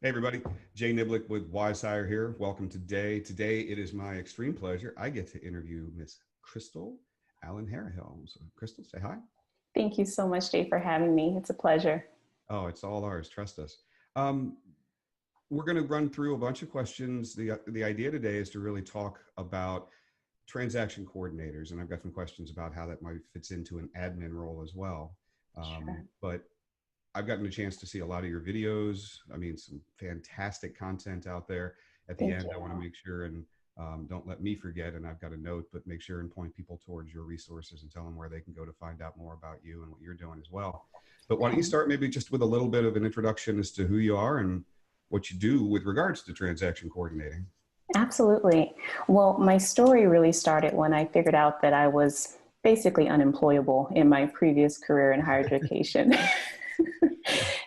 Hey everybody, Jay Niblick with Wisehire here. Welcome today. Today it is my extreme pleasure. I get to interview Miss Christal Allen Harrahill. So Christal, say hi. Thank you so much, Jay, for having me. It's a pleasure. Oh, it's all ours. Trust us. Um, we're going to run through a bunch of questions. The idea today is to really talk about transaction coordinators, and I've got some questions about how that might fits into an admin role as well. Sure. But I've gotten a chance to see a lot of your videos. I mean, some fantastic content out there. At the Thank end, I want to you. make sure and don't let me forget, and I've got a note, but make sure and point people towards your resources and tell them where they can go to find out more about you and what you're doing as well. But why don't you Okay. start maybe just with a little bit of an introduction as to who you are and what you do with regards to transaction coordinating? Absolutely. Well, my story really started when I figured out that I was basically unemployable in my previous career in higher education.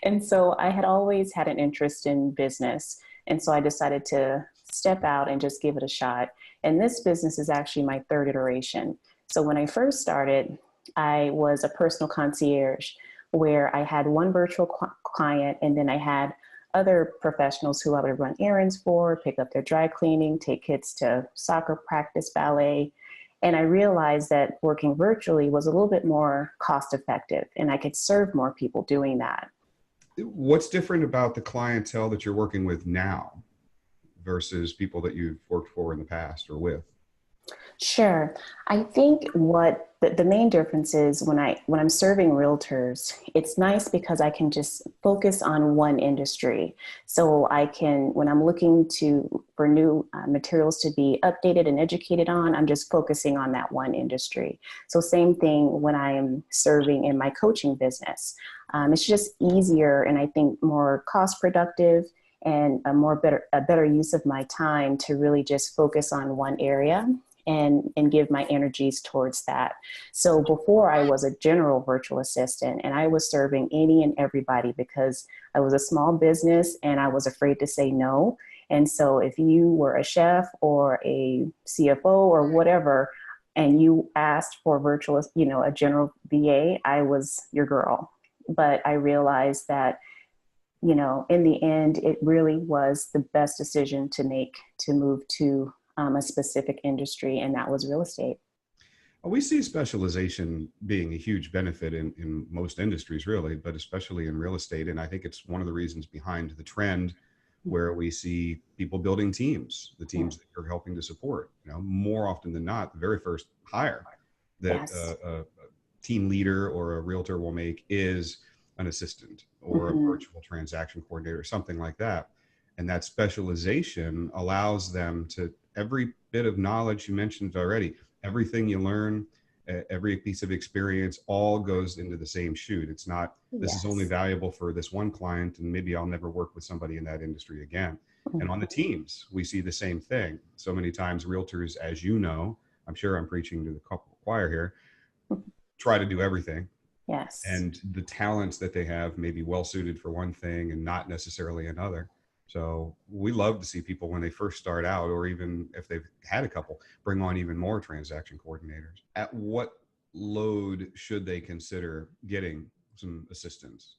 And so I had always had an interest in business. And so I decided to step out and just give it a shot. And this business is actually my third iteration. So when I first started, I was a personal concierge where I had one virtual client, and then I had other professionals who I would run errands for, pick up their dry cleaning, take kids to soccer practice, ballet. And I realized that working virtually was a little bit more cost effective and I could serve more people doing that. What's different about the clientele that you're working with now versus people that you've worked for in the past or with? Sure. I think what the main difference is when I'm serving realtors, it's nice because I can just focus on one industry. So I can, when I'm looking to for new materials to be updated and educated on, I'm just focusing on that one industry. So same thing when I am serving in my coaching business. It's just easier and I think more cost productive and a better use of my time to really just focus on one area and give my energies towards that. So before I was a general virtual assistant and I was serving any and everybody because I was a small business and I was afraid to say no. And so if you were a chef or a CFO or whatever, and you asked for virtual, a general VA, I was your girl. But I realized that, in the end, it really was the best decision to make to move to a specific industry, and that was real estate. We see specialization being a huge benefit in most industries, really, but especially in real estate. And I think it's one of the reasons behind the trend where we see people building teams, the Yeah. teams that you're helping to support. More often than not, the very first hire that Yes. a team leader or a realtor will make is an assistant or a Hmm. virtual transaction coordinator or something like that. And that specialization allows them to every bit of knowledge you mentioned already, everything you learn, every piece of experience all goes into the same chute. It's not, this is only Yes. valuable for this one client and maybe I'll never work with somebody in that industry again. And on the Mhm. teams, we see the same thing. So many times realtors, as you know, I'm sure I'm preaching to the choir here, try to do everything. Yes. And the talents that they have may be well suited for one thing and not necessarily another. So we love to see people when they first start out, or even if they've had a couple, bring on even more transaction coordinators. At what load should they consider getting some assistance?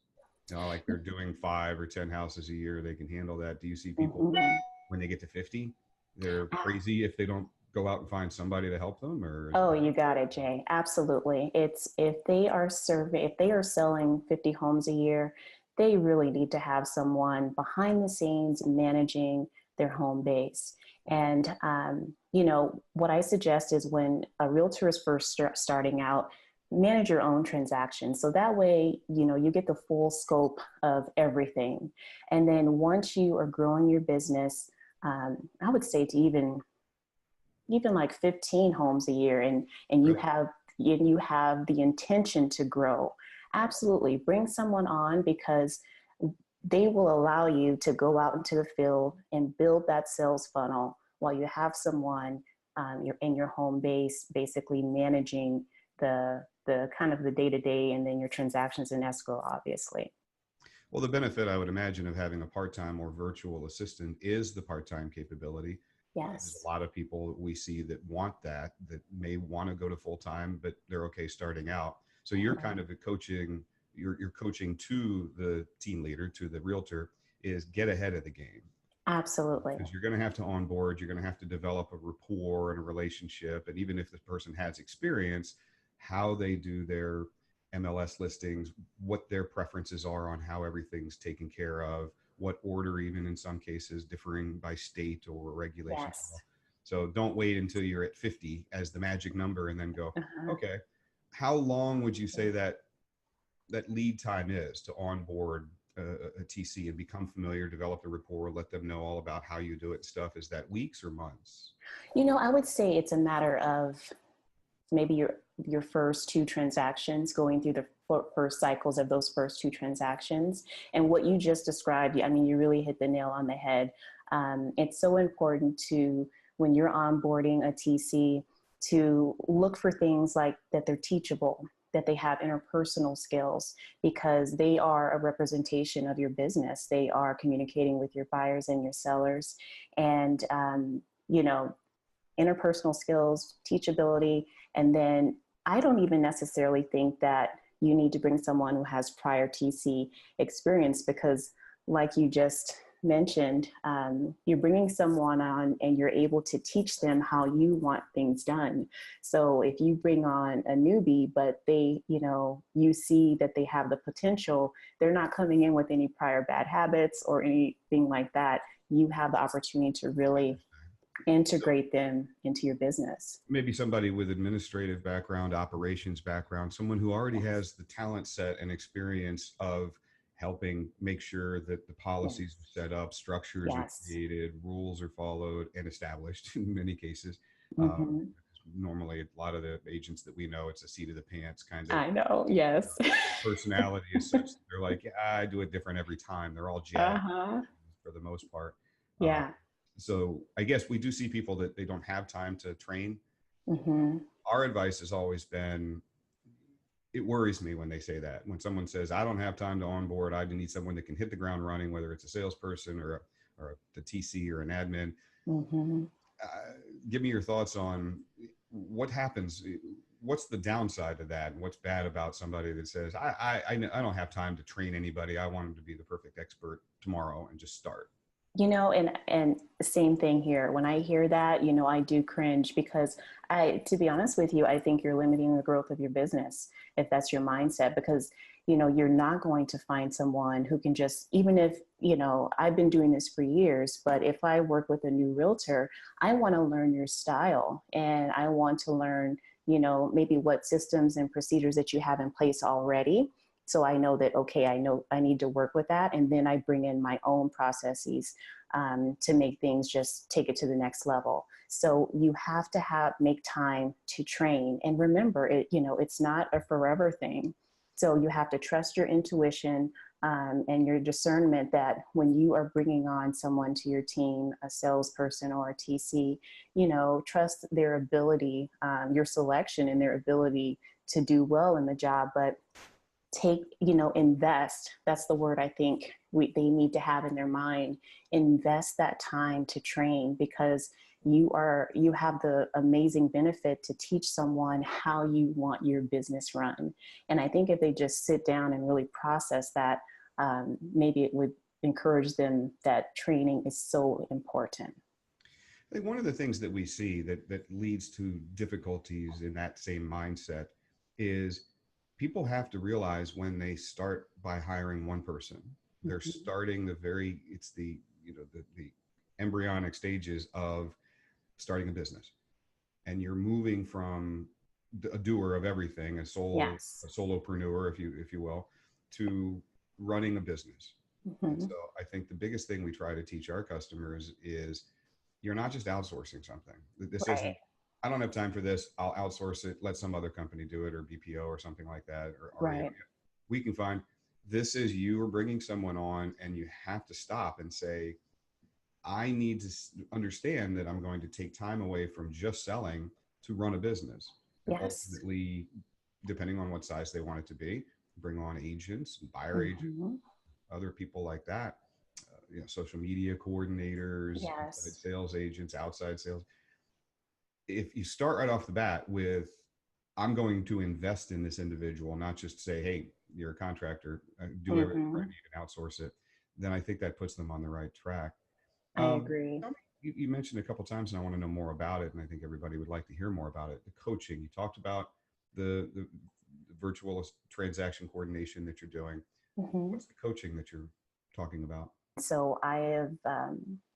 Like they're doing 5 or 10 houses a year, they can handle that. Do you see people Mhm. when they get to 50, they're crazy if they don't go out and find somebody to help them, or is it? Oh, you got it, Jay. Absolutely. It's if they are selling 50 homes a year, they really need to have someone behind the scenes managing their home base. And what I suggest is when a realtor is first starting out, manage your own transactions. So that way, you get the full scope of everything. And then once you are growing your business, I would say to even like 15 homes a year and Really? you have the intention to grow, absolutely bring someone on because they will allow you to go out into the field and build that sales funnel while you have someone you're in your home base basically managing the kind of the day-to-day and then your transactions in escrow, obviously. Well, the benefit I would imagine of having a part-time or virtual assistant is the part-time capability. There's a Yes. lot of people that we see that want that, that may want to go to full-time, but they're okay starting out. So you're kind Right. of a coaching, you're coaching to the team leader, to the realtor, is get ahead of the game, Absolutely. because you're going to have to onboard, you're going to have to develop a rapport and a relationship. And even if the person has experience, how they do their MLS listings, what their preferences are on how everything's taken care of, what order, even in some cases, differing by state or regulations. Yes. So don't wait until you're at 50 as the magic number and then go, Uh-huh. okay, how long would you say that lead time is to onboard a TC and become familiar, develop a rapport, let them know all about how you do it and stuff? Is that weeks or months? I would say it's a matter of maybe your first two transactions, going through the first cycles of those first two transactions. And what you just described, I mean, you really hit the nail on the head. It's so important to, when you're onboarding a TC, to look for things like that they're teachable, that they have interpersonal skills, because they are a representation of your business. They are communicating with your buyers and your sellers. And, you know, interpersonal skills, teachability, and then I don't even necessarily think that you need to bring someone who has prior TC experience, because, like you just mentioned, you're bringing someone on and you're able to teach them how you want things done. So if you bring on a newbie, but they, you see that they have the potential, they're not coming in with any prior bad habits or anything like that. You have the opportunity to really So integrate them into your business. maybe somebody with administrative background, operations background, someone who already Yes. has the talent set and experience of helping make sure that the policies are Yes. set up, structures are Yes. created, rules are followed and established in many cases. Mm-hmm. Normally, a lot of the agents that we know, it's a seat of the pants kind of I know. Yes. personality is such that they're like, yeah, I do it different every time. They're all jazzed Uh-huh. for the most part. Uh, Yeah. so I guess we do see people that they don't have time to train. Mm-hmm. Our advice has always been, it worries me when they say that. When someone says, I don't have time to onboard, I need someone that can hit the ground running, whether it's a salesperson or the TC or an admin. Mm-hmm. Uh, Give me your thoughts on what happens. What's the downside of that? And what's bad about somebody that says, I don't have time to train anybody. I want them to be the perfect expert tomorrow and just start. And same thing here. When I hear that, I do cringe, because to be honest with you, I think you're limiting the growth of your business if that's your mindset, because, you're not going to find someone who can just, even if, I've been doing this for years, but if I work with a new realtor, I want to learn your style, and I want to learn, maybe what systems and procedures that you have in place already. So I know that, okay, I know I need to work with that. And then I bring in my own processes to make things just take it to the next level. So you have to make time to train. And remember, it's not a forever thing. So you have to trust your intuition and your discernment, that when you are bringing on someone to your team, a salesperson or a TC, trust their ability, your selection and their ability to do well in the job. But invest, that's the word I think they need to have in their mind. Invest that time to train, because you have the amazing benefit to teach someone how you want your business run. And I think if they just sit down and really process that, maybe it would encourage them that training is so important. I think one of the things that we see that leads to difficulties in that same mindset is people have to realize when they start by hiring one person, they're Mhm. starting it's the embryonic stages of starting a business, and you're moving from a doer of everything, a Yes. solopreneur, if you will, to running a business. And Hmm. so I think the biggest thing we try to teach our customers is you're not just outsourcing something. This isn't, Right. I don't have time for this, I'll outsource it, let some other company do it, or BPO or something like that, or REO. Right. We can find, this is, you are bringing someone on and you have to stop and say, I need to understand that I'm going to take time away from just selling to run a business. And Yes. ultimately, depending on what size they want it to be, bring on agents, buyer agents, Hmm. other people like that, social media coordinators, inside Yes. sales agents, outside sales. If you start right off the bat with, I'm going to invest in this individual, not just say, hey, you're a contractor, do everything right, Hmm. you can outsource it. then I think that puts them on the right track. I agree. Tell me, you mentioned a couple times, and I want to know more about it, and I think everybody would like to hear more about it. The coaching, you talked about the virtual transaction coordination that you're doing. Hmm. What's the coaching that you're talking about? So I have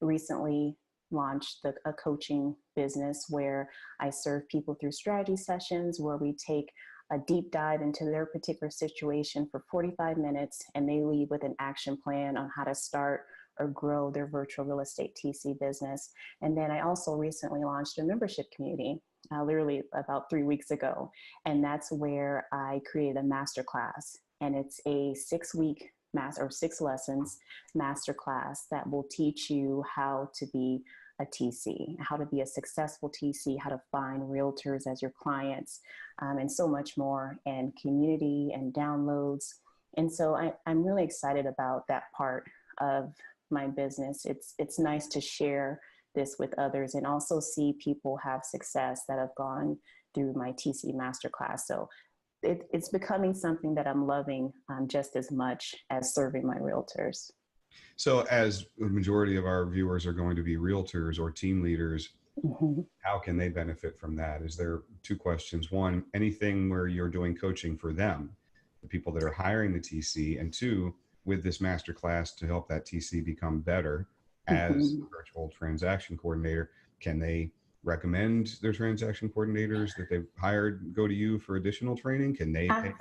recently launched a coaching business where I serve people through strategy sessions where we take a deep dive into their particular situation for 45 minutes and they leave with an action plan on how to start or grow their virtual real estate TC business. And then I also recently launched a membership community, literally about 3 weeks ago. And that's where I created a masterclass. And it's a 6 week or 6 lessons masterclass that will teach you how to be a TC, how to be a successful TC, how to find realtors as your clients, and so much more, and community and downloads. And so I'm really excited about that part of my business. It's nice to share this with others and also see people have success that have gone through my TC masterclass. So it's becoming something that I'm loving just as much as serving my realtors. So, as the majority of our viewers are going to be realtors or team leaders, Mm-hmm. how can they benefit from that? Is there two questions? One, anything where you're doing coaching for them, the people that are hiring the TC, and two, with this masterclass to help that TC become better as Mm-hmm. a virtual transaction coordinator, can they recommend their transaction coordinators that they've hired go to you for additional training? Can they pay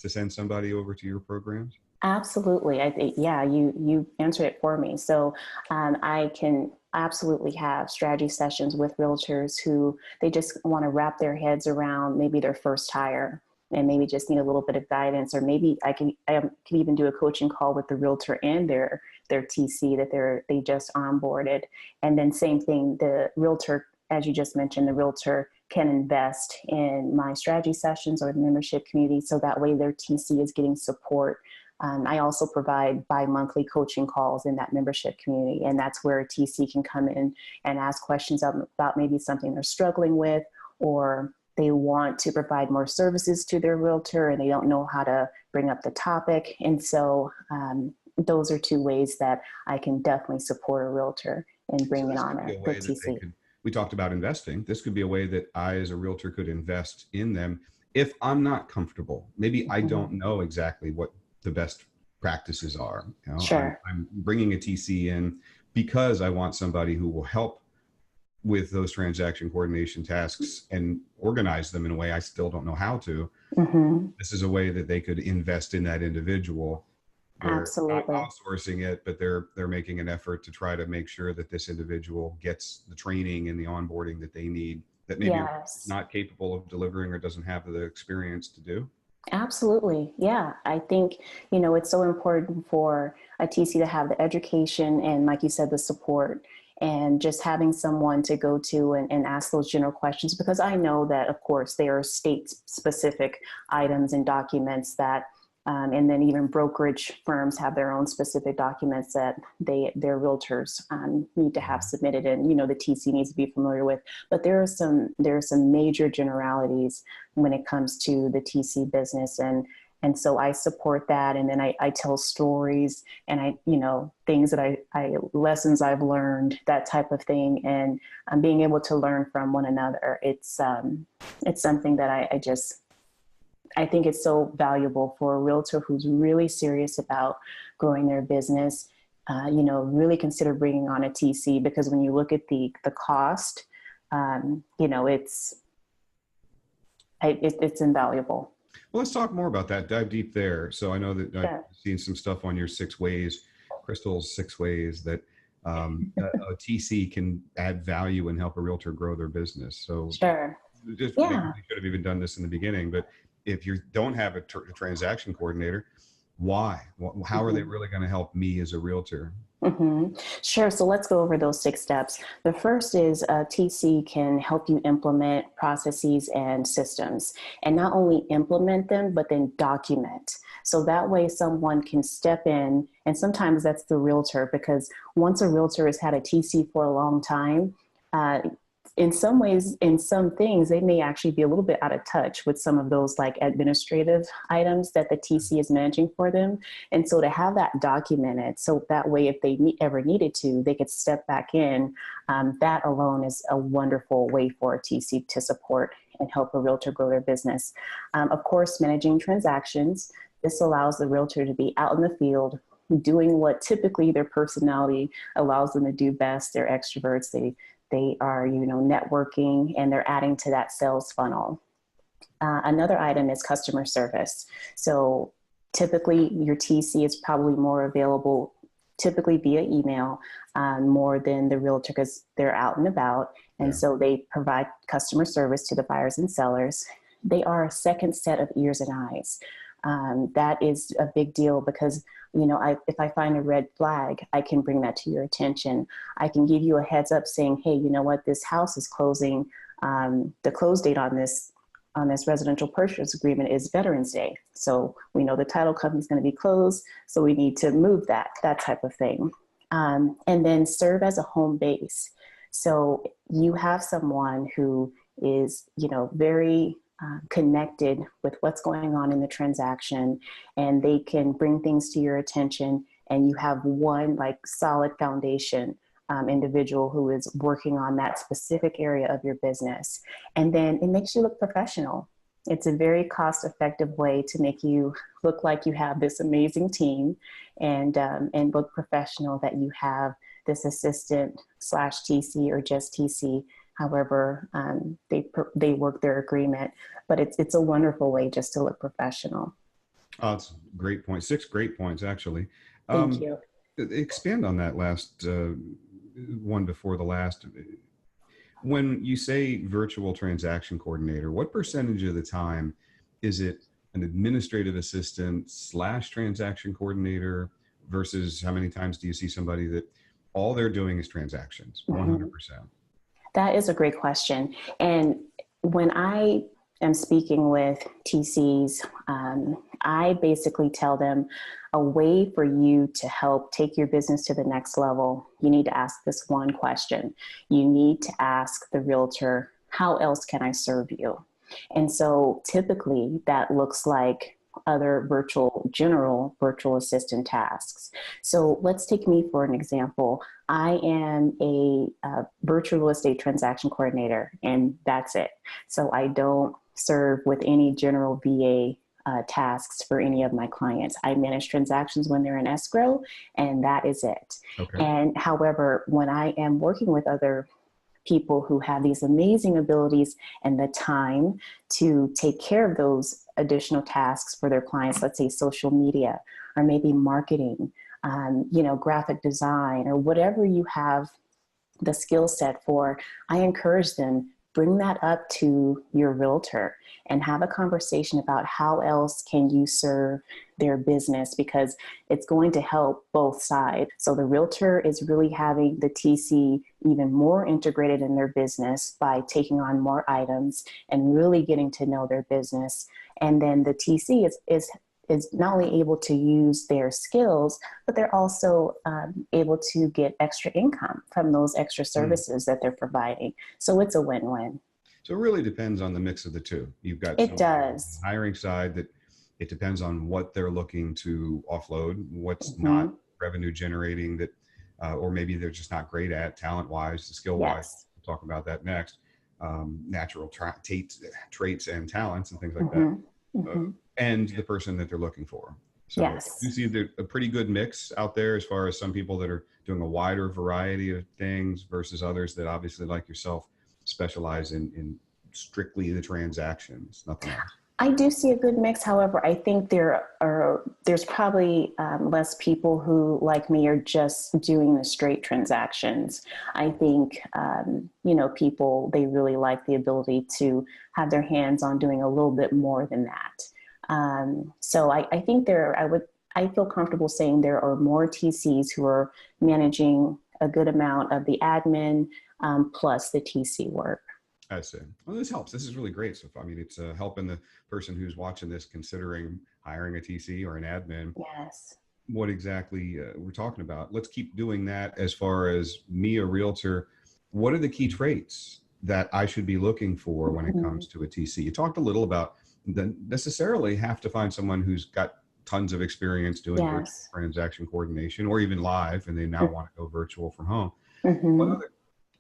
to send somebody over to your programs? Absolutely. Yeah, you answered it for me. So I can absolutely have strategy sessions with realtors who they just want to wrap their heads around maybe their first hire and maybe just need a little bit of guidance, or maybe I can even do a coaching call with the realtor and their TC that they just onboarded. And then same thing, the realtor, as you just mentioned, the realtor can invest in my strategy sessions or the membership community so that way their TC is getting support. I also provide bi-monthly coaching calls in that membership community, and that's where a TC can come in and ask questions about maybe something they're struggling with, or they want to provide more services to their realtor and they don't know how to bring up the topic. And so those are two ways that I can definitely support a realtor in So bringing this on could be a the way that they TC. could, we talked about investing. This could be a way that I, as a realtor, could invest in them if I'm not comfortable. Maybe I Mhm. don't know exactly what the best practices are. You know, I'm, Sure. I'm bringing a TC in because I want somebody who will help with those transaction coordination tasks and organize them in a way I still don't know how to. Hmm. This is a way that they could invest in that individual where not Absolutely. outsourcing it, but they're making an effort to try to make sure that this individual gets the training and the onboarding that they need that maybe is Yes. not capable of delivering or doesn't have the experience to do. Absolutely. Yeah. I think, it's so important for a TC to have the education and, like you said, the support and just having someone to go to and ask those general questions, because I know that, of course, there are state specific items and documents that and then even brokerage firms have their own specific documents that their realtors need to have submitted, and the TC needs to be familiar with. But there are some major generalities when it comes to the TC business, and so I support that, and then I tell stories and things that I lessons I've learned, that type of thing, and I'm being able to learn from one another. It's something that I think it's so valuable for a realtor who's really serious about growing their business. Really consider bringing on a TC, because when you look at the cost, it's invaluable. Well, let's talk more about that. Dive deep there. So I know that I've Sure. seen some stuff on your 6 ways, Crystal's 6 ways that a TC can add value and help a realtor grow their business. So Sure. just maybe Yeah. we should have even done this in the beginning, but if you don't have a transaction coordinator, why? How are they Mhm. really going to help me as a realtor? Hmm. Sure. So let's go over those 6 steps. The first is TC can help you implement processes and systems, and not only implement them, but then document. So that way someone can step in, and sometimes that's the realtor, because once a realtor has had a TC for a long time, uh, in some ways, in some things, they may actually be a little bit out of touch with some of those like administrative items that the TC is managing for them. And so to have that documented, so that way, if they ever needed to, they could step back in. That alone is a wonderful way for a TC to support and help a realtor grow their business. Of course, managing transactions. This allows the realtor to be out in the field doing what typically their personality allows them to do best. They're extroverts. They are, networking, and they're adding to that sales funnel. Another item is customer service. So typically your TC is probably more available, typically via email, more than the realtor because they're out and about. And so they provide customer service to the buyers and sellers. They are a second set of ears and eyes. That is a big deal because, if I find a red flag, I can bring that to your attention. I can give you a heads up saying, hey, you know what, this house is closing. The close date on this residential purchase agreement is Veterans Day. So we know the title company is going to be closed. So we need to move that type of thing. And then serve as a home base. So you have someone who is, very connected with what's going on in the transaction, and they can bring things to your attention, and you have one like solid foundation individual who is working on that specific area of your business. And then it makes you look professional. It's a very cost-effective way to make you look like you have this amazing team and look professional, that you have this assistant / TC or just TC, however they work their agreement. But it's a wonderful way just to look professional. Oh, it's a great point. 6 great points, actually. Thank you. Expand on that last one before the last. When you say virtual transaction coordinator, what percentage of the time is it an administrative assistant / transaction coordinator versus how many times do you see somebody that all they're doing is transactions? 100%. That is a great question. And when I am speaking with TCs, I basically tell them a way for you to help take your business to the next level. You need to ask this one question. You need to ask the realtor, how else can I serve you? And so typically that looks like other general virtual assistant tasks. So let's take me for an example. I am a virtual real estate transaction coordinator, and that's it. So I don't serve with any general VA tasks for any of my clients. I manage transactions when they're in escrow, and that is it. Okay. And however, when I am working with other people who have these amazing abilities and the time to take care of those additional tasks for their clients, let's say social media or maybe marketing, graphic design, or whatever you have the skill set for, I encourage them, bring that up to your realtor and have a conversation about how else can you serve their business, because it's going to help both sides. So the realtor is really having the TC even more integrated in their business by taking on more items and really getting to know their business. And then the TC is not only able to use their skills, but they're also able to get extra income from those extra services that they're providing. So it's a win-win. So it really depends on the mix of the two. You've got it does. On the hiring side that it depends on what they're looking to offload, what's not revenue generating that, or maybe they're just not great at talent-wise, skill-wise. Yes. We'll talk about that next. Natural traits and talents and things like that. And the person that they're looking for. So you see a pretty good mix out there as far as some people that are doing a wider variety of things versus others that obviously, like yourself, specialize in strictly the transactions, nothing else. I do see a good mix. However, I think there's probably less people who, like me, are just doing the straight transactions. I think, people, they really like the ability to have their hands on doing a little bit more than that. So I think I feel comfortable saying there are more TCs who are managing a good amount of the admin plus the TC work. I see. Well, this helps. This is really great. So, I mean, it's helping the person who's watching this considering hiring a TC or an admin. Yes. What exactly we're talking about. Let's keep doing that. As far as me, a realtor, what are the key traits that I should be looking for when it Mhm. comes to a TC? You talked a little about the necessarily have to find someone who's got tons of experience doing virtual Yes. transaction coordination or even live, and they now want to go virtual from home. What Mm-hmm. other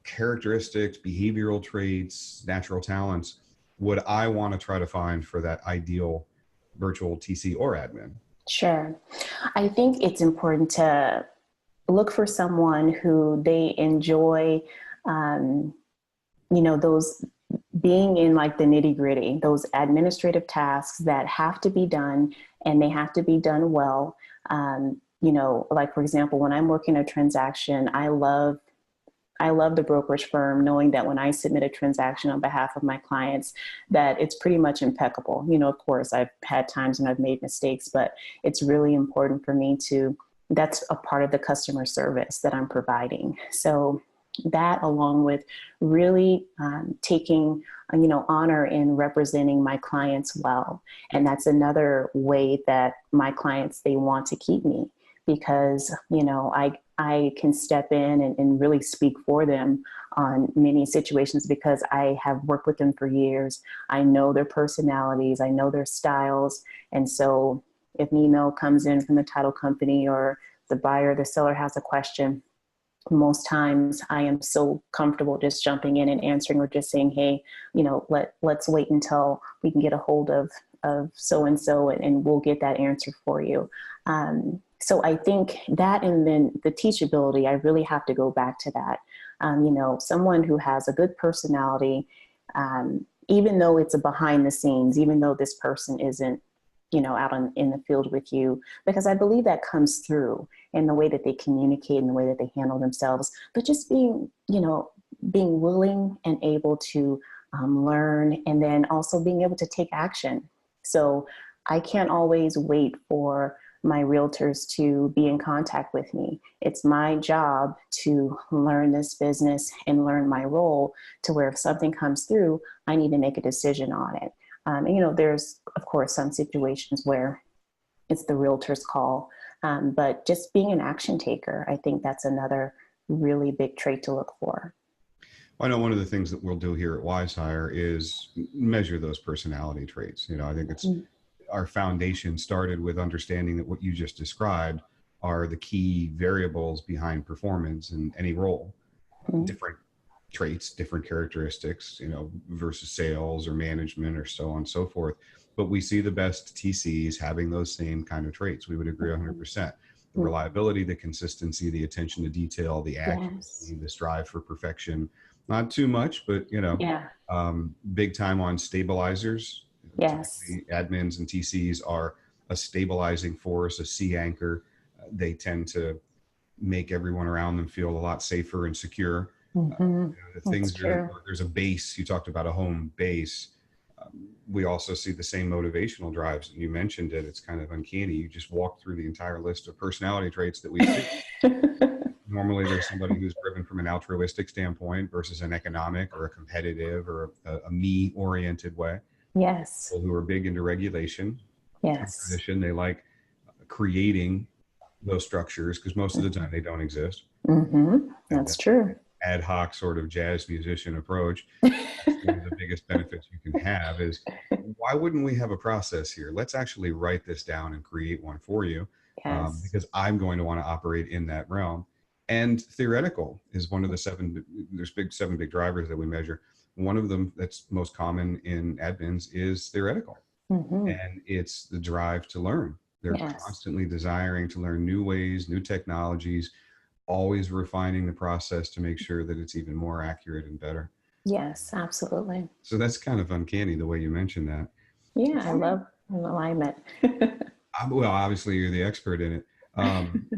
characteristics, behavioral traits, natural talents would I want to try to find for that ideal virtual TC or admin? Sure. I think it's important to look for someone who they enjoy, um, those being in like the nitty gritty, those administrative tasks that have to be done and they have to be done well. Like for example, when I'm working a transaction, I love the brokerage firm knowing that when I submit a transaction on behalf of my clients, that it's pretty much impeccable. Of course, I've had times when I've made mistakes, but it's really important for me that's a part of the customer service that I'm providing. So that along with really taking honor in representing my clients well, and that's another way that my clients, they want to keep me, because I can step in and really speak for them on many situations because I have worked with them for years. I know their personalities, I know their styles. And so if an email comes in from the title company or the buyer, the seller has a question, most times I am so comfortable just jumping in and answering, or just saying, hey, let's wait until we can get a hold of so and so, and we'll get that answer for you. So I think that, and then the teachability, I really have to go back to that. Someone who has a good personality, even though it's a behind the scenes, even though this person isn't out in the field with you, because I believe that comes through in the way that they communicate and the way that they handle themselves, but just being willing and able to learn, and then also being able to take action. So I can't always wait for my realtors to be in contact with me. It's my job to learn this business and learn my role, to where if something comes through, I need to make a decision on it. There's, of course, some situations where it's the realtor's call, but just being an action taker, I think that's another really big trait to look for. I know one of the things that we'll do here at WiseHire is measure those personality traits. I think it's our foundation started with understanding that what you just described are the key variables behind performance in any role. Mm-hmm. Different traits, different characteristics, versus sales or management or so on and so forth. But we see the best TCs having those same kind of traits. We would agree 100%. The reliability, the consistency, the attention to detail, the Yes. accuracy, the strive for perfection. Not too much, but Yeah. big time on stabilizers. Yes. Typically, admins and TCs are a stabilizing force, a sea anchor. They tend to make everyone around them feel a lot safer and secure. Mm-hmm. The That's things true. there's a base. You talked about a home base. We also see the same motivational drives. You mentioned it. It's kind of uncanny. You just walk through the entire list of personality traits that we see. Normally, there's somebody who's driven from an altruistic standpoint versus an economic or a competitive or a me-oriented way. Yes. People who are big into regulation and Yes. tradition. They like creating those structures because most of the time they don't exist. Mm-hmm. And That's true. ad hoc sort of jazz musician approach. That's one of the biggest benefits you can have is why wouldn't we have a process here? Let's actually write this down and create one for you, Yes. because I'm going to want to operate in that realm. And theoretical is one of the there's seven big drivers that we measure. One of them that's most common in admins is theoretical, Mm-hmm. and it's the drive to learn. They're Yes. constantly desiring to learn new ways, new technologies, always refining the process to make sure that it's even more accurate and better. Yes, absolutely. So that's kind of uncanny the way you mentioned that. Yeah, I Tell me, love alignment. well, obviously you're the expert in it. Um,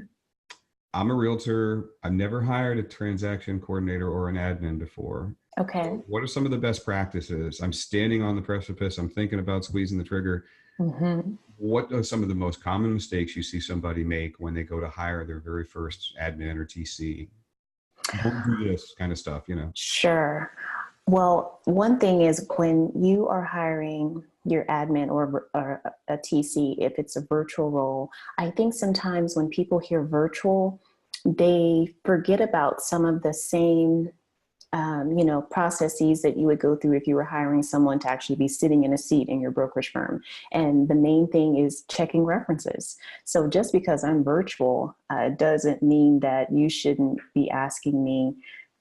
I'm a realtor. I've never hired a transaction coordinator or an admin before. Okay. So what are some of the best practices? I'm standing on the precipice. I'm thinking about squeezing the trigger. Mm-hmm. What are some of the most common mistakes you see somebody make when they go to hire their very first admin or TC? Don't do this kind of stuff. Sure. Well, one thing is when you are hiring your admin or a TC, if it's a virtual role, I think sometimes when people hear virtual, they forget about some of the same processes that you would go through if you were hiring someone to actually be sitting in a seat in your brokerage firm. And the main thing is checking references. So just because I'm virtual doesn't mean that you shouldn't be asking me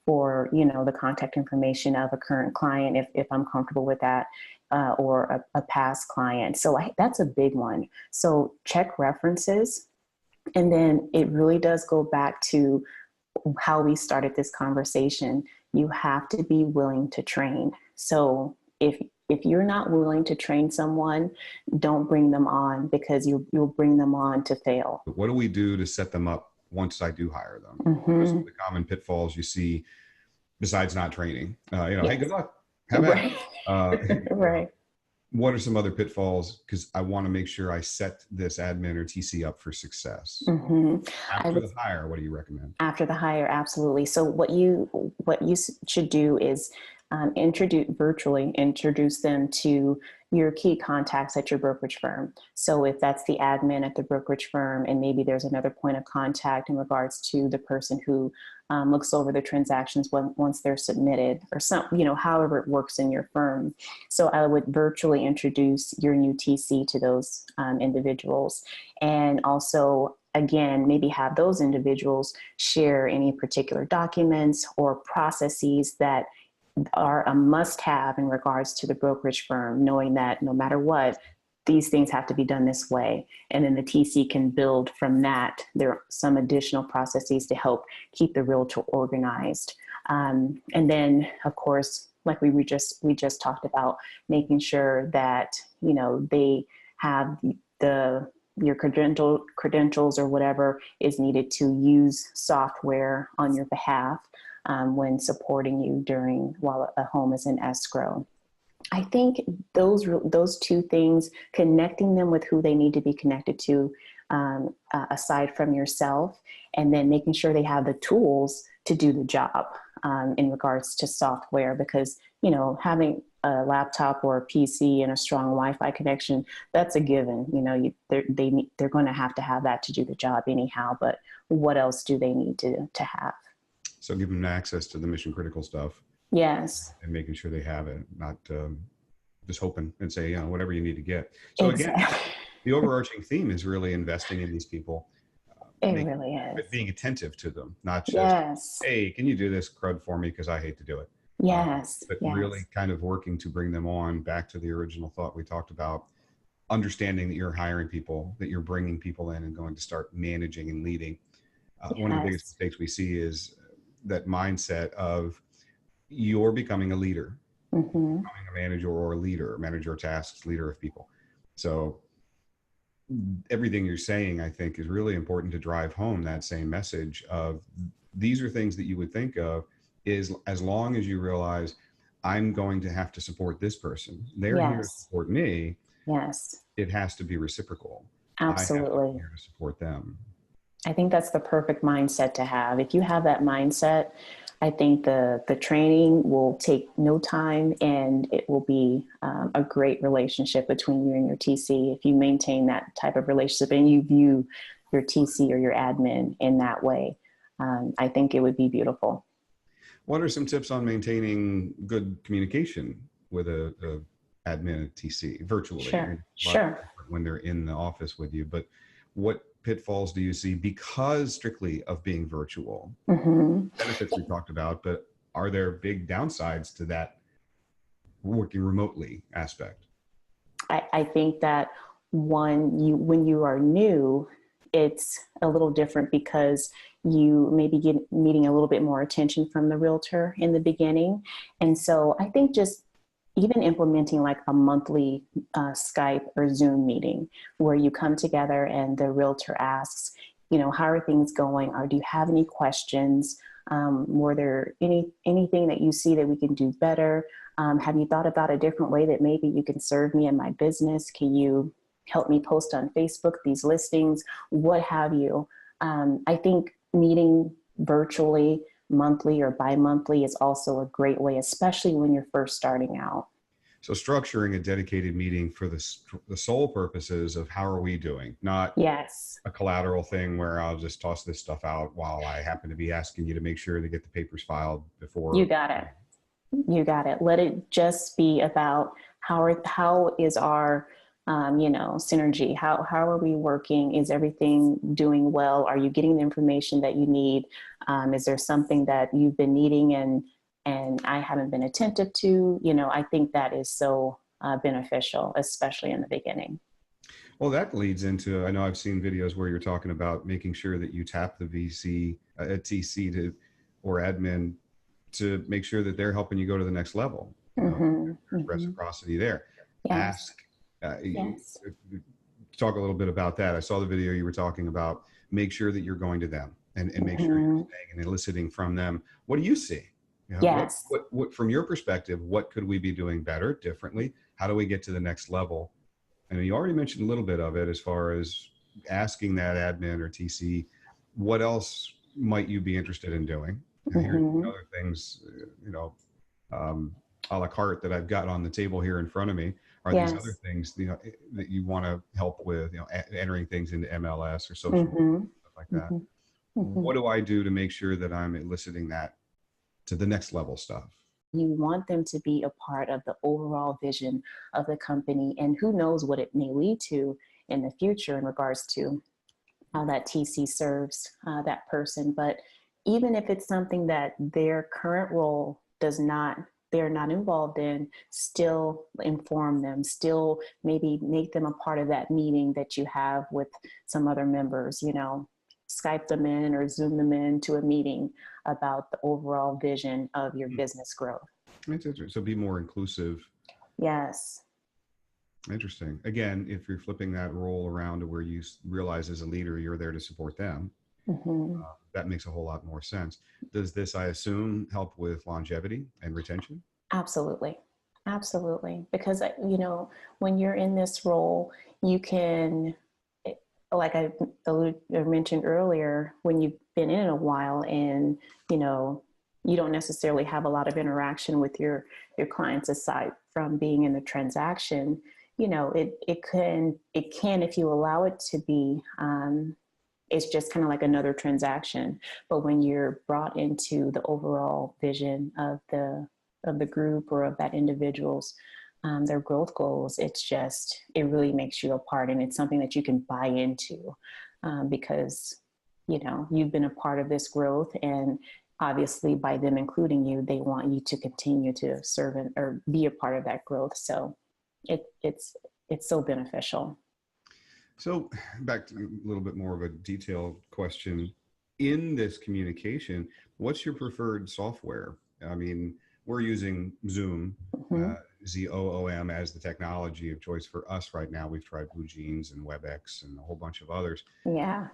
for, the contact information of a current client if I'm comfortable with that. Or a past client. So that's a big one. So check references. And then it really does go back to how we started this conversation. You have to be willing to train. So if you're not willing to train someone, don't bring them on, because you'll bring them on to fail. What do we do to set them up once I do hire them? Mm-hmm. What are some of the common pitfalls you see besides not training? Yes. Hey, good luck. Have at it. Right. What are some other pitfalls? Because I want to make sure I set this admin or TC up for success. Mm-hmm. After the hire, what do you recommend? After the hire, absolutely. So what you should do is virtually introduce them to your key contacts at your brokerage firm. So if that's the admin at the brokerage firm, and maybe there's another point of contact in regards to the person who looks over the transactions once they're submitted, or however it works in your firm. So I would virtually introduce your new TC to those individuals, and also, again, maybe have those individuals share any particular documents or processes that are a must-have in regards to the brokerage firm, knowing that no matter what, these things have to be done this way. And then the TC can build from that. There are some additional processes to help keep the realtor organized. And then, of course, like we just talked about, making sure that, they have your credentials or whatever is needed to use software on your behalf when supporting you while a home is in escrow. I think those two things, connecting them with who they need to be connected to, aside from yourself, and then making sure they have the tools to do the job in regards to software, because having a laptop or a PC and a strong Wi-Fi connection, that's a given. They're going to have that to do the job anyhow. But what else do they need to have? So give them access to the mission critical stuff. Yes. And making sure they have it, not just hoping and say, whatever you need to get. So exactly. Again, the overarching theme is really investing in these people. It really is. Being attentive to them, not just, yes. Hey, can you do this crud for me? Because I hate to do it. Yes. But really kind of working to bring them on back to the original thought we talked about, understanding that you're hiring people, that you're bringing people in and going to start managing and leading. One of the biggest mistakes we see is that mindset of you're becoming a leader, becoming a manager or a leader, manager of tasks, leader of people. So everything you're saying, I think, is really important to drive home that same message of these are things that you would think of is, as long as you realize I'm going to have to support this person, they're here to support me. Yes. It has to be reciprocal. Absolutely. I have to be here to support them. I think that's the perfect mindset to have. If you have that mindset, I think the training will take no time, and it will be a great relationship between you and your TC. If you maintain that type of relationship and you view your TC or your admin in that way, I think it would be beautiful. What are some tips on maintaining good communication with a admin at TC virtually? Sure. When they're in the office with you, but what pitfalls do you see because strictly of being virtual? Benefits we talked about, but are there big downsides to that working remotely aspect? I think that when you are new, it's a little different because you maybe get needing a little bit more attention from the realtor in the beginning. And so I think just even implementing like a monthly Skype or Zoom meeting where you come together and the realtor asks, how are things going? Or do you have any questions? Were there anything that you see that we can do better? Have you thought about a different way that maybe you can serve me in my business? Can you help me post on Facebook these listings? What have you? I think meeting virtually monthly or bi-monthly is also a great way, especially when you're first starting out. So structuring a dedicated meeting for the sole purposes of how are we doing, not Yes, a collateral thing where I'll just toss this stuff out while I happen to be asking you to make sure to get the papers filed you before. got it. You got it. Let it just be about how is our synergy? How are we working? Is everything doing well? Are you getting the information that you need? Is there something that you've been needing and I haven't been attentive to? I think that is so beneficial, especially in the beginning. Well, that leads into, I know I've seen videos where you're talking about making sure that you tap the VC, TC to, or admin to make sure that they're helping you go to the next level. Mm-hmm, There's mm-hmm. reciprocity there. Yes, Ask, uh, yes. talk a little bit about that. I saw the video you were talking about. Make sure that you're going to them and make sure you're Mm-hmm. staying and eliciting from them. What do you see? Yes. What, from your perspective, what could we be doing better, differently? How do we get to the next level? And you already mentioned a little bit of it as far as asking that admin or TC, what else might you be interested in doing? And here's Mm-hmm. other things, a la carte that I've got on the table here in front of me. Are these other Yes. things, that you want to help with, entering things into MLS or social media, Mm-hmm. stuff like that? Mm-hmm. Mm-hmm. What do I do to make sure that I'm eliciting that to the next level stuff? You want them to be a part of the overall vision of the company, and who knows what it may lead to in the future in regards to how that TC serves that person. But even if it's something that their current role does not, they're not involved in, still inform them, still maybe make them a part of that meeting that you have with some other members, Skype them in or Zoom them in to a meeting about the overall vision of your business growth. It's interesting. So be more inclusive. Yes. Interesting. Again, if you're flipping that role around to where you realize as a leader you're there to support them, Mm-hmm. that makes a whole lot more sense. Does this, I assume, help with longevity and retention? Absolutely. Absolutely. Because, when you're in this role, you can, like I mentioned earlier, when you've been in it a while and, you don't necessarily have a lot of interaction with your clients aside from being in the transaction, it can, if you allow it to be, it's just kind of like another transaction. But when you're brought into the overall vision of the group or of that individual's their growth goals, it really makes you a part, and it's something that you can buy into because you've been a part of this growth, and obviously by them including you, they want you to continue to serve or be a part of that growth. So it's so beneficial. So back to a little bit more of a detailed question. In this communication, what's your preferred software? I mean, we're using Zoom, Mm-hmm. ZOOM, as the technology of choice for us right now. We've tried BlueJeans and WebEx and a whole bunch of others. Yeah.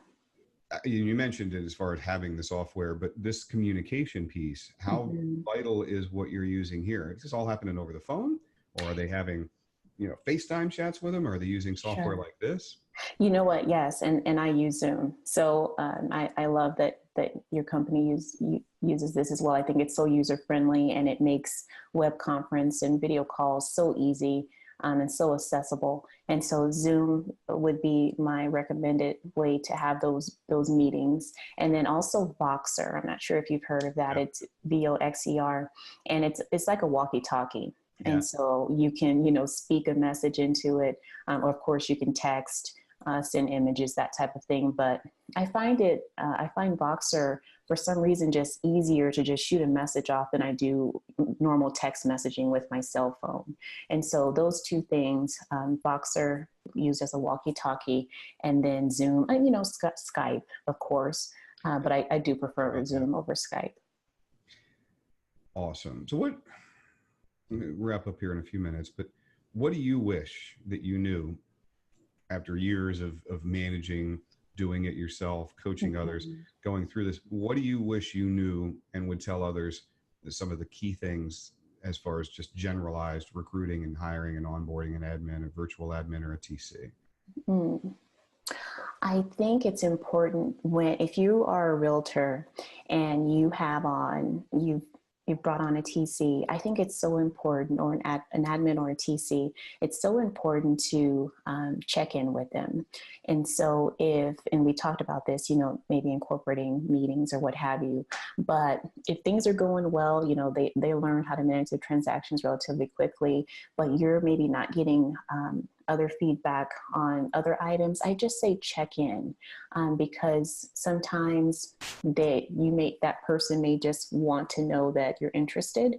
You mentioned it as far as having the software, but this communication piece, how Mm-hmm. vital is what you're using here? Is this all happening over the phone, or are they having, FaceTime chats with them? Or are they using software Sure. like this? You know what? Yes, and I use Zoom. So I love that your company uses this as well. I think it's so user friendly, and it makes web conference and video calls so easy and so accessible. And so Zoom would be my recommended way to have those meetings. And then also Voxer. I'm not sure if you've heard of that. Yeah. It's Voxer, and it's like a walkie-talkie. Yeah. And so you can, speak a message into it. Of course, you can text, send images, that type of thing. But I find Voxer for some reason just easier to just shoot a message off than I do normal text messaging with my cell phone. And so those two things, Voxer used as a walkie-talkie, and then Zoom, and Skype, of course. But I do prefer Right. Zoom over Skype. Awesome. So I'm gonna wrap up here in a few minutes, but what do you wish that you knew after years of managing, doing it yourself, coaching others, Mhm. going through this? What do you wish you knew and would tell others some of the key things as far as just generalized recruiting and hiring and onboarding an admin, a virtual admin, or a TC? Mm. I think it's important if you are a realtor and you you brought on a TC. I think it's so important, or an admin or a TC. It's so important to check in with them. And so and we talked about this, maybe incorporating meetings or what have you. But if things are going well, they learn how to manage their transactions relatively quickly, but you're maybe not getting other feedback on other items, I just say check in, because sometimes that person may just want to know that you're interested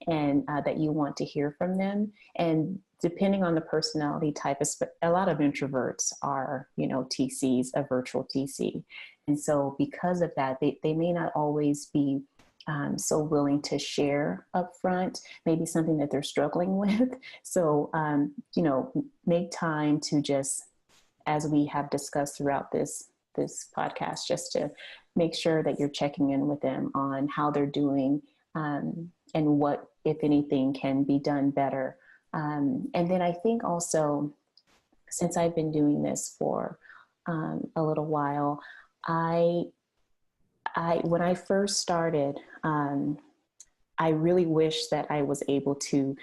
and that you want to hear from them. And depending on the personality type, a lot of introverts are, TCs, a virtual TC. And so because of that, they may not always be so willing to share upfront, maybe something that they're struggling with. So, make time to just, as we have discussed throughout this podcast, just to make sure that you're checking in with them on how they're doing, and what, if anything, can be done better. And then I think also, since I've been doing this for a little while, when I first started, I really wish that I was able to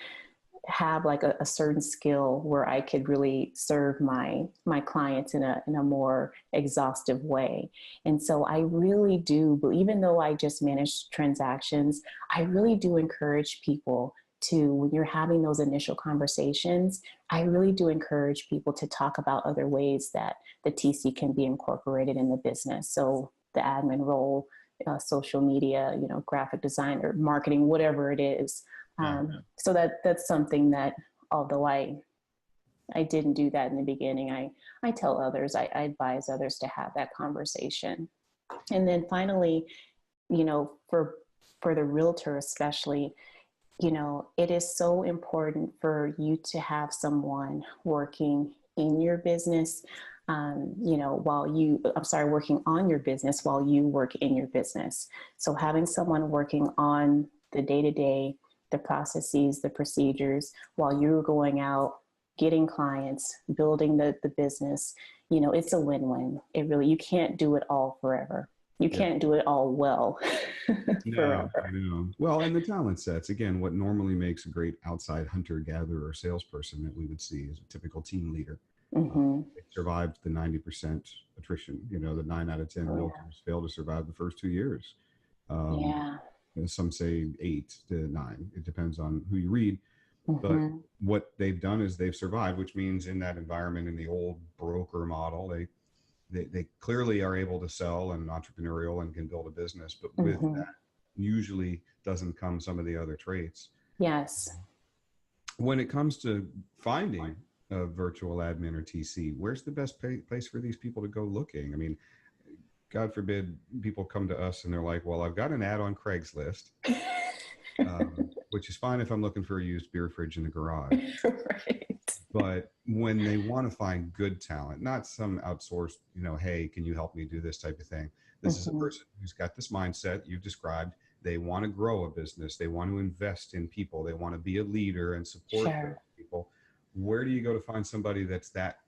have like a certain skill where I could really serve my clients in a more exhaustive way. And so I really do, but even though I just manage transactions, I really do encourage people to, when you're having those initial conversations, I really do encourage people to talk about other ways that the TC can be incorporated in the business. So the admin role, social media, graphic design or marketing, whatever it is. So that's something that, although I didn't do that in the beginning, I tell others, I advise others to have that conversation. And then finally, for the realtor especially, it is so important for you to have someone working in your business, working on your business while you work in your business. So having someone working on the day-to-day, the processes, the procedures, while you're going out, getting clients, building the business, it's a win-win. You can't do it all forever. You can't do it all well. No, I know. Well, and the talent sets, again, what normally makes a great outside hunter, gatherer, or salesperson that we would see is a typical team leader. Mm-hmm. They survived the 90% attrition. The 9 out of 10 realtors fail to survive the first 2 years. Some say 8 to 9. It depends on who you read. Mm-hmm. But what they've done is they've survived, which means in that environment, in the old broker model, they clearly are able to sell and entrepreneurial and can build a business. But with that, usually doesn't come some of the other traits. Yes. When it comes to finding a virtual admin or TC, where's the best place for these people to go looking? I mean, God forbid people come to us and they're like, well, I've got an ad on Craigslist, which is fine if I'm looking for a used beer fridge in the garage. Right. But when they want to find good talent, not some outsourced, hey, can you help me do this type of thing? This is a person who's got this mindset you've described. They want to grow a business. They want to invest in people. They want to be a leader and support people. Where do you go to find somebody that's that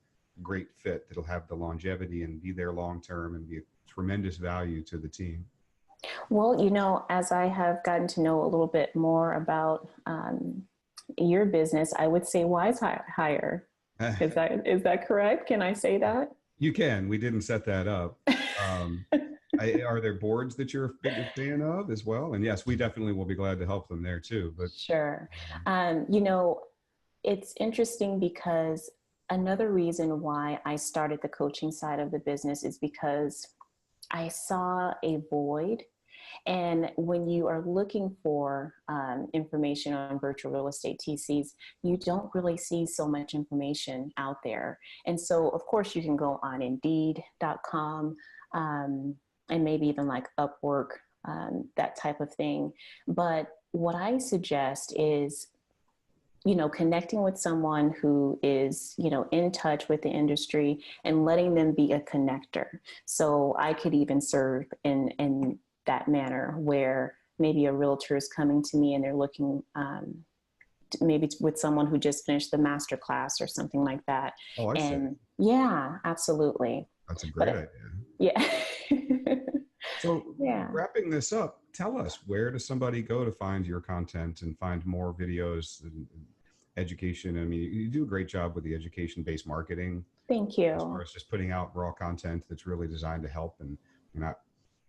great fit, that'll have the longevity and be there long-term and be a tremendous value to the team? Well, as I have gotten to know a little bit more about your business, I would say Wise Hire. Is that correct? Can I say that? You can. We didn't set that up. Are there boards that you're a big fan of as well? And yes, we definitely will be glad to help them there too. But sure. It's interesting because another reason why I started the coaching side of the business is because I saw a void. And when you are looking for information on virtual real estate TCs, you don't really see so much information out there. And so, of course, you can go on Indeed.com and maybe even like Upwork, that type of thing. But what I suggest is, connecting with someone who is, in touch with the industry and letting them be a connector. So I could even serve in that manner where maybe a realtor is coming to me and they're looking maybe with someone who just finished the master class or something like that. Oh, I see. Yeah, absolutely. That's a great idea. Yeah. So Yeah. wrapping this up, tell us, where does somebody go to find your content and find more videos and education? I mean, you do a great job with the education-based marketing Thank as far you. as just putting out raw content that's really designed to help, and you're not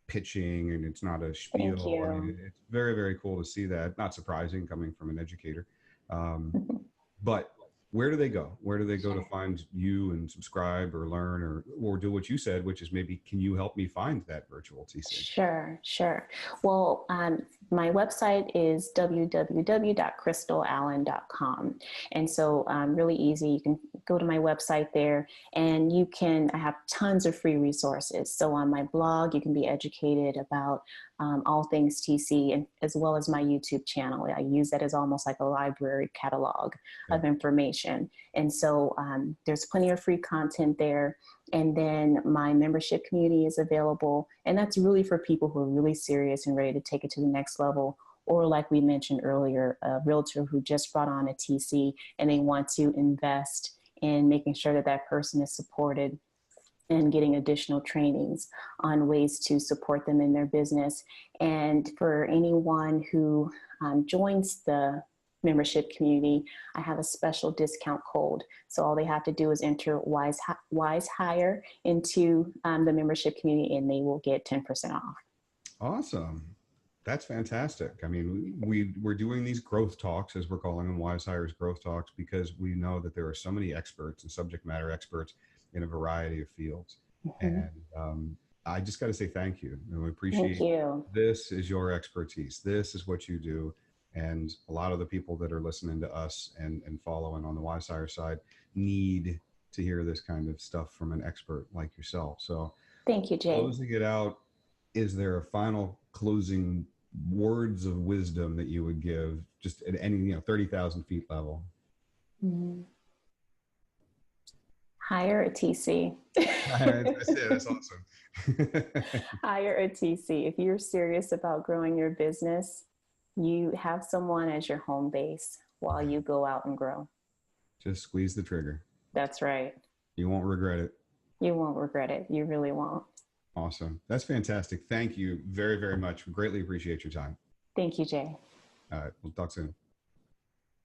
pitching and it's not a Thank spiel. I you. mean, it's very, very cool to see that. Not surprising coming from an educator. Um, but where do they go? Where do they go to Sure. find you and subscribe or learn or do what you said, which is maybe, can you help me find that virtual TC? Sure, sure. Well, my website is www.christalallen.com. And so, really easy. You can go to my website there and I have tons of free resources. So, on my blog, you can be educated about all things TC, and as well as my YouTube channel. I use that as almost like a library catalog Yeah. of information. And so, there's plenty of free content there. And then my membership community is available. And that's really for people who are really serious and ready to take it to the next level. Or, like we mentioned earlier, a realtor who just brought on a TC and they want to invest in making sure that that person is supported and getting additional trainings on ways to support them in their business. And for anyone who joins the membership community, I have a special discount code. So all they have to do is enter Wise Hire into the membership community, and they will get 10% off. Awesome. That's fantastic. I mean, we're doing these growth talks, as we're calling them, Wise Hires Growth Talks, because we know that there are so many experts and subject matter experts in a variety of fields. Mm-hmm. And I just got to say thank you. And we Thank appreciate, you. this is your expertise. This is what you do. And a lot of the people that are listening to us and following on the Wise Hire side need to hear this kind of stuff from an expert like yourself. So Thank you, Jay. closing it out, is there a final closing words of wisdom that you would give, just at any 30,000 feet level? Mm-hmm. Hire a TC. That's it. That's awesome. Hire a TC. If you're serious about growing your business, you have someone as your home base while you go out and grow. Just squeeze the trigger. That's right. You won't regret it. You won't regret it. You really won't. Awesome. That's fantastic. Thank you very, very much. We greatly appreciate your time. Thank you, Jay. All right. We'll talk soon.